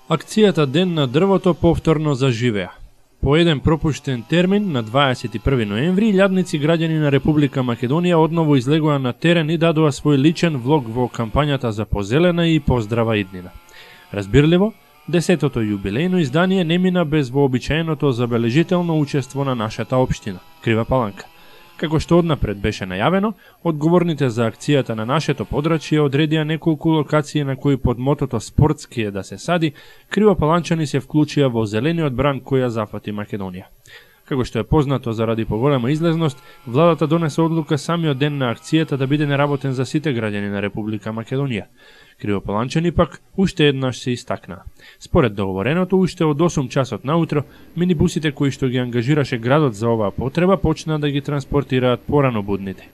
Акцијата Ден на дрвото повторно заживеа. По еден пропуштен термин на 21 ноември, илјадници граѓани на Република Македонија одново излегоа на терен и дадоа свој личен влог во кампањата за позелена и поздрава иднина. Разбирливо, 10-тото јубилејно издание не мина без вообичаеното забележително учество на нашата општина, Крива Паланка. Како што однапред беше најавено, одговорните за акцијата на нашето подрачје одредија неколку локации на кои под мотото "Спортски е да се сади", кривопаланчани се вклучија во зелениот бран кој ја зафати Македонија. Како што е познато, заради поголема излезност, владата донесе одлука самиот ден на акцијата да биде неработен за сите граѓани на Република Македонија. Кривопаланчани пак уште еднаш се истакнаа. Според договореното, уште од 8 часот наутро, минибусите кои што ги ангажираше градот за оваа потреба почнаа да ги транспортираат порано будните.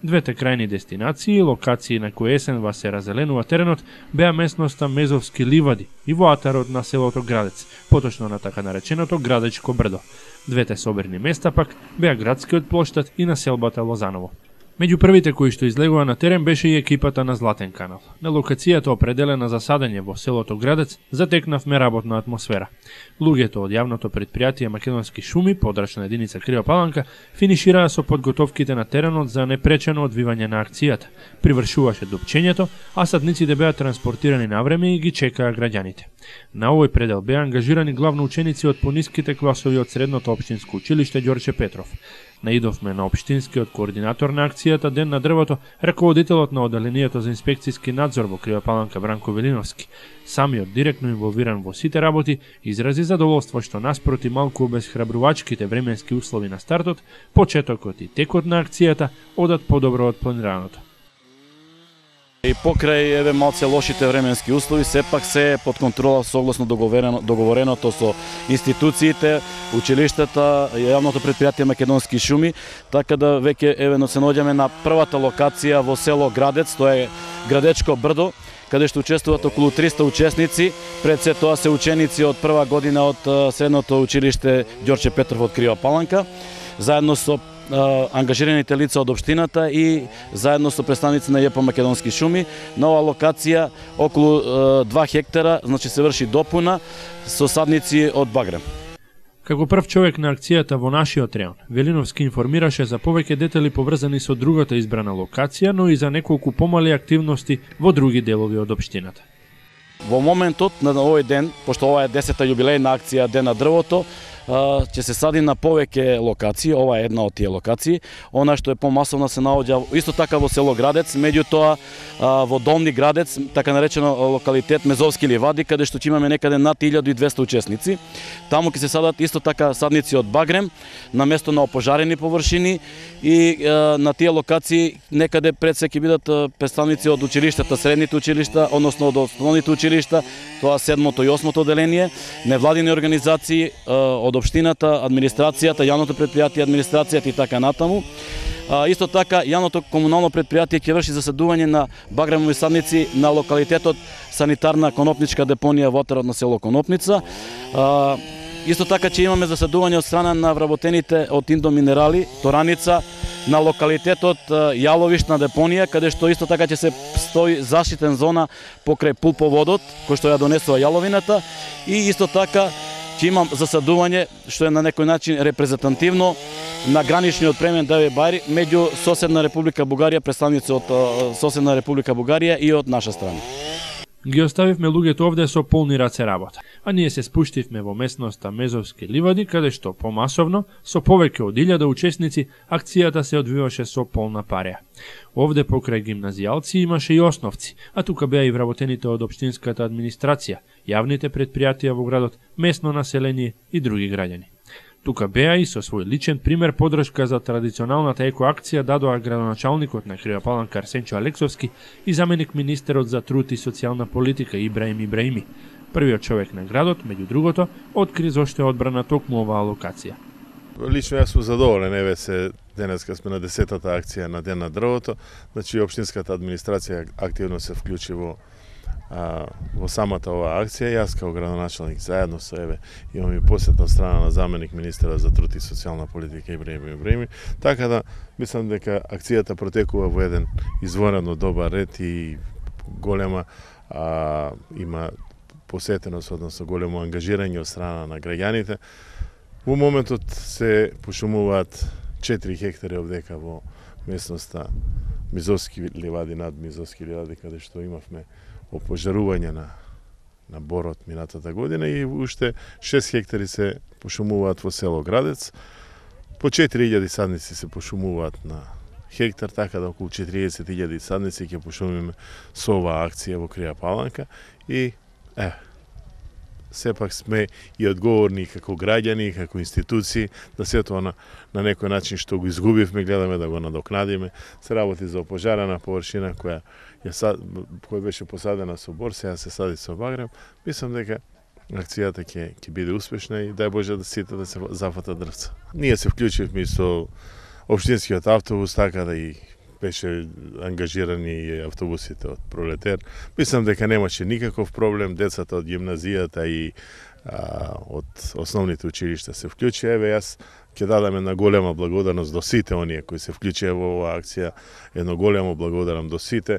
Двете крајни дестинации, локации на кои есенва се разеленува теренот, беа местноста Мезовски ливади и во атарот на селото Градец, поточно на така нареченото Градечко брдо. Двете соберни места пак беа градскиот плоштад и населбата Лозаново. Меѓу првите кои што излегува на терен беше и екипата на Златен канал. На локацијата определена за садење во селото Градец затекнавме работна атмосфера. Луѓето од јавното предпријатие Македонски шуми, подрачна единица Крива Паланка, финишираа со подготовките на теренот за непречено одвивање на акцијата. Привршуваше дупчењето, а садниците беа транспортирани навреме и ги чекаа граѓаните. На овој предел беа ангажирани главно ученици од пониските класови од средното општинско училиште Ѓорче Петров. Наидовме на општинскиот координатор на акцијата Ден на дрвото, раководителот на оделението за инспекцијски надзор во Крива Паланка Бранко Велиновски. Самиот директно инволвиран во сите работи, изрази задоволство што наспроти малку обесхрабрувачките временски услови на стартот, почетокот и текот на акцијата одат подобро од планираното. И покрај еве малце лошите временски услови, сепак се е под контрола согласно договореното со институциите, училиштата, јавното предпријатие Македонски шуми, така да веќе еве се наоѓаме на првата локација во село Градец, тоа е Градечко брдо, каде што учествуваат околу 300 учесници, пред се тоа се ученици од прва година од средното училиште Ѓорче Петров од Крива Паланка, заедно со ангажираните лица од општината и заедно со представници на ЈП Македонски шуми. На оваа локација околу 2 хектара, значи се врши допуна со садници од багрем. Како прв човек на акцијата во нашиот реон, Велиновски информираше за повеќе детали поврзани со другата избрана локација, но и за неколку помали активности во други делови од општината. Во моментот на овој ден, пошто ова е 10-та јубилејна акција Ден на дрвото, ќе се сади на повеќе локации, ова е една од тие локации. Она што е помасовна се наоѓа исто така во село Градец, меѓутоа во Долни Градец, така наречено локалитет Мезовски ливади, каде што ќе имаме некаде над 1200 учесници. Таму ќе се садат исто така садници од багрем на место на опожарени површини и на тие локации некаде пред се ќе бидат представници од училиштата, средните училишта, односно од основните училишта, тоа 7-то и 8-то оделение, невладини организации од општината, администрацијата, јавното предпријатие, администрацијата и така натаму. Исто така, јавното комунално предпријатие ќе врши засадување на багремови садници на локалитетот санитарна конопничка депонија во атарот на село Конопница. Исто така ќе имаме засадување од страна на вработените од Индоминерали, Тораница, на локалитетот Јаловишна депонија, каде што исто така ќе се стои заштитен зона покрај пулповодот, кој што ја донесува јаловината, и исто така ќе имам засадување, што е на некој начин репрезентативно, на граничниот премен Давид Бајри меѓу соседна Република Бугарија, представници од соседна Република Бугарија и од наша страна. Ги оставивме луѓето овде со полни раце работа, а ние се спуштивме во местноста Мезовски ливади, каде што помасовно, со повеќе од 1000 учесници, акцијата се одвиваше со полна пареја. Овде покрај гимназијалци имаше и основци, а тука беа и вработените од општинската администрација, јавните предпријатија во градот, местно население и други граѓани. Тука беа и со свој личен пример подршка за традиционалната екоакција дадоа градоначалникот на Крива Паланка Арсенчо Алексовски и заменик министерот за труд и социјална политика Ибраим Ибраими. Првиот човек на градот, меѓу другото, откри зошто е одбрана токму оваа локација. Лично јас сум задоволен, еве се денеска сме на 10-та акција на Ден на дрвото, значи општинската администрација активно се вклучи во самата оваа акција. Јас како градоначалник заедно со имам и посета страна на заменик министерот за труд и социјална политика Ибраим Ибраими, така да мислам дека акцијата протекува во еден изворено добар ред и голема има посетеност, односно големо ангажирање од страна на граѓаните. Во моментот се пошумуваат 4 хектари овдека во местноста Мизовски ливади, над Мизовски ливади, каде што имавме опожарување на борот минатата година и уште 6 хектари се пошумуваат во село Градец. По 4000 садници се пошумуваат на хектар, така да околу 40.000 садници ќе пошумиме со оваа акција во Крија Паланка и сепак сме и одговорни како граѓани, како институции, да се тоа на некој начин што го изгубивме, гледаме да го надокнадиме. Се работи за опожарена површина која беше посадена со бор, сега се сади со багрем. Мислам дека акцијата ќе биде успешна и дај Боже да сите да се зафатат дрвца. Ние се вклучивме со општинскиот автобус, така да и беше ангажирани и автобусите од Пролетер. Мислам дека немаше никаков проблем, децата од гимназијата и од основните училишта се вклучи. Еве, јас ќе дадам една голема благодарност до сите оние кои се вклучија во оваа акција. Едно големо благодарам до сите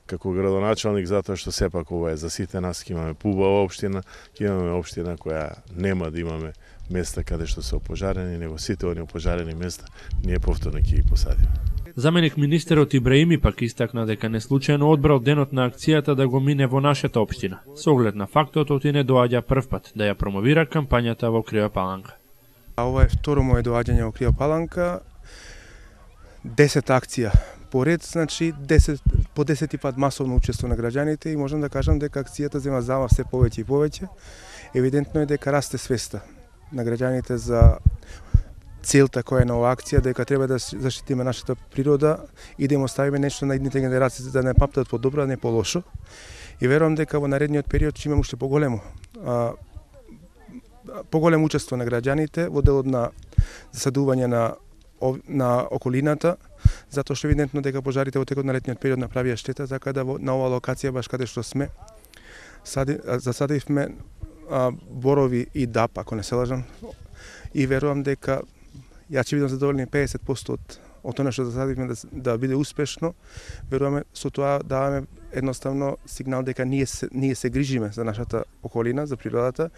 како градоначалник, затоа што сепак ова е за сите нас. Ќе имаме пубава општина, ќе имаме општина која нема да имаме места каде што се опожарени, него сите оние опожарени места ние повторно ќе ги посадиме. Заменик министерот Ибраими пак истакна дека не случајно одбрал денот на акцијата да го мине во нашата општина, со оглед на фактот оти не доаѓа прв пат да ја промовира кампањата во Крија Паланка. Ова е второ моје доаѓање во Крија Паланка. 10 акција поред, значи по 10 пат масовно учество на граѓаните и можам да кажам дека акцијата зема зама се повеќе и повеќе. Евидентно е дека расте свеста на граѓаните за целта која е на оваа акција, дека треба да заштитиме нашата природа и да им оставиме нешто на идните генерации за да не памтат по добро, а не по лошо. И верувам дека во наредниот период ќе имаме уште поголемо учество на граѓаните во делот на засадување на околината, затоа што евидентно дека пожарите во текот на летниот период направија штета, така да на оваа локација баш каде што сме засадивме борови и дап, ако не се лажам, и верувам дека ја ќе бидам задоволен 50% од тоа што засадивме да биде успешно. Веруваме со тоа даваме едноставно сигнал дека ние се грижиме за нашата околина, за природата.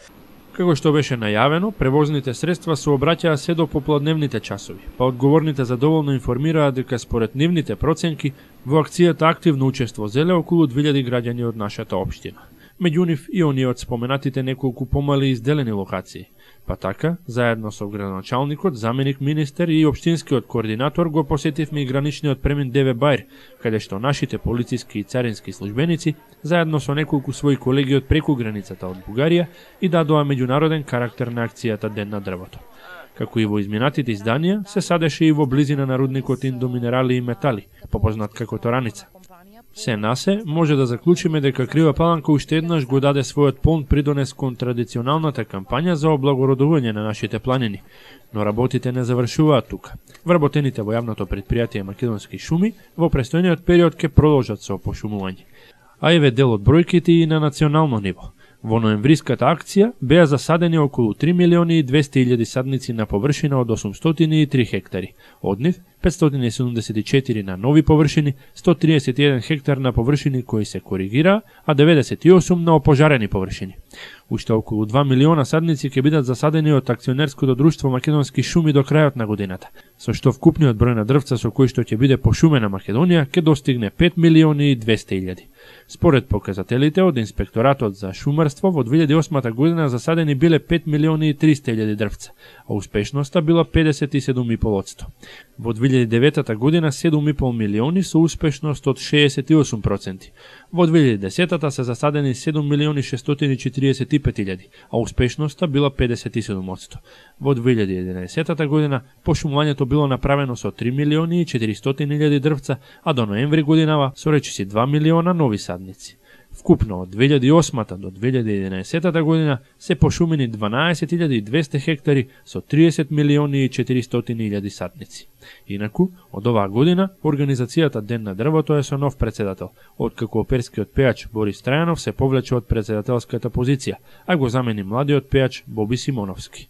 Како што беше најавено, превозните средства се обраќаа се до попладневните часови, па одговорните задоволно информираа дека според нивните проценки во акцијата активно учество зеле околу 2000 граѓани од нашата општина. Меѓу нив и оние од споменатите неколку помали изделени локации. Па така, заедно со градоначалникот, заменик министер и општинскиот координатор го посетивме и граничниот премин Деве Бајр, каде што нашите полициски и царински службеници, заедно со неколку своји колеги од преку границата од Бугарија, и дадоа меѓународен карактер на акцијата Ден на дрвото. Како и во изминатите изданија, се садеше и во близина на рудникот Индоминерали и метали, попознат како Тораница. Се насе, може да заклучиме дека Крија Паланка уште еднаш го даде својот полн придонес кон традиционалната кампања за облагородување на нашите планини, но работите не завршуваат тука. Вработените во јавното претпријатие Македонски шуми во престојниот период ќе продолжат со пошумување. А еве дел од бројките и на национално ниво. Во ноемвриската акција беа засадени околу 3.200.000 садници на површина од 803 хектари. Од нив 574 на нови површини, 131 хектар на површини кои се коригираа, а 98 на опожарени површини. Уште околу 2 милиона садници ќе бидат засадени од акционерското друштво Македонски шуми до крајот на годината, со што вкупниот број на дрвца со кој што ќе биде пошумена Македонија ќе достигне 5.200.000. Според показателите од Инспекторатот за шумарство во 2008 година засадени биле 5.300.000 дрвца, а успешноста била 57,5%. Во 2009 година 7,5 милиони со успешност од 68%. Во 2010 се засадени 7.645.000, а успешноста била 57%. Во 2011 година пошумувањето било направено со 3.400.000 дрвца, а до ноември годинава со речиси 2 милиона нови садници. Вкупно од 2008 до 2011 година се пошумени 12.200 хектари со 30.400.000 садници. Инаку, од оваа година, организацијата Ден на дрвото е со нов председател, откако оперскиот пејач Борис Трајанов се повлече од председателската позиција, а го замени младиот пејач Боби Симоновски.